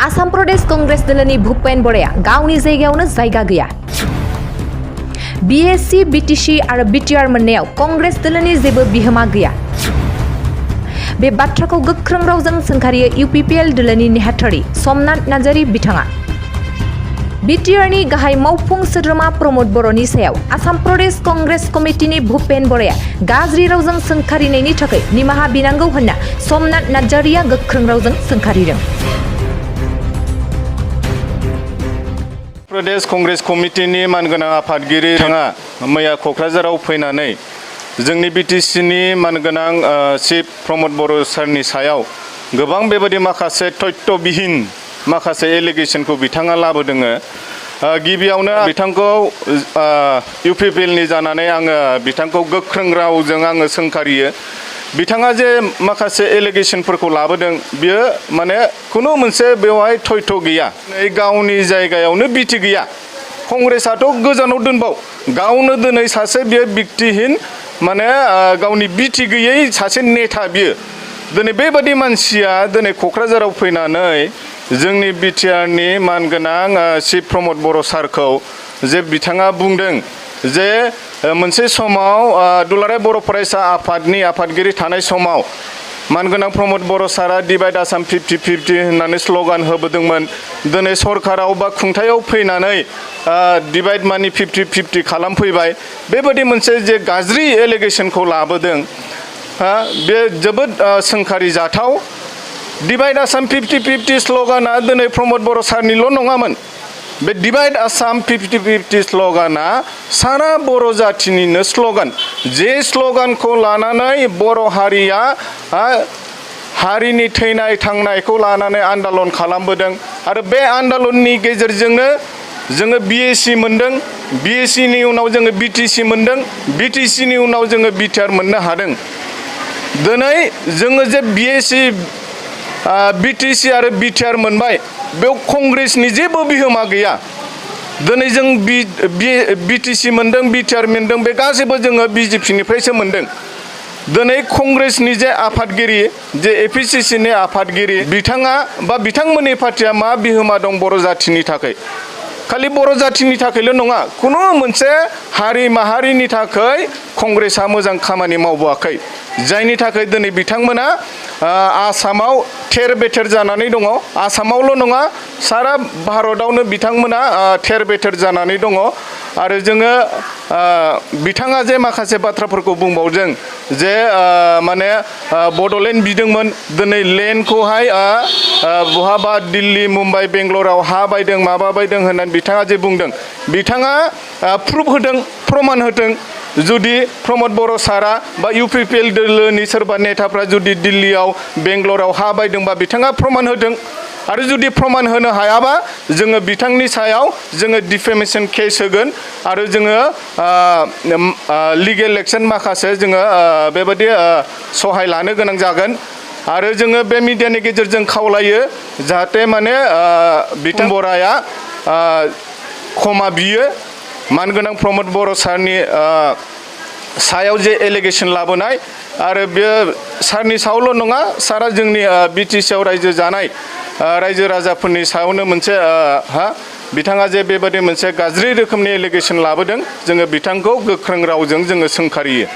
आसाम प्रदेश कांग्रेस दलनि भूपेन बराया गावनि जायगायावनो जायगा गैया। बीएससी, बीटीसी आरो बीटीआर मोननायाव कांग्रेस दलनि जेबो बिहोमा गैया। बे बाथ्राखौ गोख्रों रावजों सोंखारियो इउपिपिएल दलनि नेहाथारि समनाथ नार्जारी बिथाङा। बीटीआरनि गाहाय मावफुं सोद्रोमा प्रमद बर'नि सायाव आसाम प्रदेश कांग्रेस कमिटिनि भूपेन बराया गाज्रि रावजों सोंखारिनायनि थाखाय निमाहा बिनांगौ होनना समनाथ नार्जारीया गोख्रों रावजों सोंखारिदों। प्रदेश कांग्रेस कमिटिनि मानगोनां आफादगिरि बिथाङा मैया क'क्राझाराव फैनानै जोंनि बीटीसीनि मानगोनां चिफ प्रमद बर' सारनि सायाव गोबां बेबायदि माखासे तथ्यबिहीन माखासे एलिगेशनखौ बिथाङा लाबोदों। गिबियावनो बिथांखौ इउपिपिएलनि जानानै आङो बिथांखौ गोख्रों रावजों आङो सोंखारियो। बिथाङा जे माखासे एलिगेशनफोरखौ लाबोदों बियो माने खुनु मोनसे बेवहाय तथ्य गैया। गावनि जायगायावनो बिटि गैया। कंग्रेसआथ' गोजानाव दोनबाव गावनो दिनै सासे बियो बिक्तिहीन माने गावनि बिटि गैयै सासे नेता बियो। दिनै बेबादि मानसिया दिनै क'क्राझाराव फैनानै जोंनि बिटिआरनि मानगोनां चिफ प्रमद बर' सारखौ जे बिथाङा बुंदों जे मोनसे समाव दुलाराय बर' फरायसा आफादनि आफादगिरि थानाय समाव मानगोनां प्रमद बर' सारा डिभाइड आसाम 50-50 होननानै स्ल'गान होबोदोंमोन। दिनै सरकाराव बा खुंथायाव फैनानै डिभाइड मानि 50-50 खालामफैबाय। बेबायदि मोनसे जे गाज्रि एलिगेशनखौ लाबोदों बे जोबोद सोंखारि जाथाव। डिभाइड आसाम 50-50 स्ल'गाना दिनै प्रमद बर' सारनिल' नङामोन। बे डिभाइड आसाम 50-50 स्ल'गाना सारा बर' जाथिनिनो स्ल'गान। जे स्ल'गानखौ लानानै बर' हारिया हारिनि थैनाय थांनायखौ लानानै आन्दालन खालामबोदों आरो बे आन्दालननि गेजेरजोंनो जोङो बीएससी मोनदों। बीएससीनि उनाव जोङो बीटीसी मोनदों। बीटीसीनि उनाव जोङो बीटीआर मोननो हादों। दिनै जोङो जे बीएससी बीटीसी आरो बीटीआर मोनबाय बेयाव कंग्रेसनि जेबो बिहोमा गैया। दिनै जों बीटीसी मोनदों, बीटीआर मोनदों, बे गासैबो जोङो बीजेपीनिफ्रायसो मोनदों। दिनै कंग्रेसनि जे आफादगिरि जे एपिसिसिनि आफादगिरि बिथाङा बा बिथांमोननि पार्टिया मा बिहोमा दं बर' जाथिनि थाखाय? खालि बर' जाथिनि थाखायल' नङा, खुनु मोनसे हारि माहारिनि थाखाय कंग्रेसआ मोजां खामानि मावबोआखै। जायनि थाखाय दिनै बिथांमोना आसामाव थेर बेथेर जानानै दङ। आसामावल' नङा, सारा भारतआवनो बिथांमोना थेर बेथेर जानानै दङ। आरो जोङो बिथाङा जे माखासे बाथ्राफोरखौ बुंबावदों जे माने बड'लेण्ड बिदोंमोन, दिनै लेन्डखौहाय बहाबा दिल्ली, मुम्बाइ, बेंगलराव हा बायदों माबा बायदों होननानै बिथाङा जे बुंदों, बिथाङा प्रुफ होदों, प्रमाण होदों। जुदि प्रमद बर' सारा बा इउपिपिएल दोलोनि सोरबा नेताफ्रा जुदि दिल्लीयाव बेंगलराव हा बायदोंबा बिथाङा प्रमाण होदों। आरो जुदि प्रमाण होनो हायाबा जोङो बिथांनि सायाव जोङो डिफेमेशन केस होगोन आरो जोङो लिगेल एक्शन माखासे जोङो बेबायदि सहाय लानो गोनां जागोन। आरो जोङो बे मिडियानि गेजेरजों खावलायो जाहाथे माने बिथां बराया क्षमा बियो। मानगोनां प्रमद बर' सारनि सायाव जे एलिगेशन लाबोनाय आरो बे सारनि सायावल' नङा, सारा जोंनि बीटीसीआव रायजो जानाय रायजो राजाफोरनि सायावनो मोनसे बिथाङा जे बेबायदि मोनसे गाज्रि रोखोमनि एलिगेशन लाबोदों, जोङो बिथांखौ गोख्रों रावजों जोङो सोंखारियो।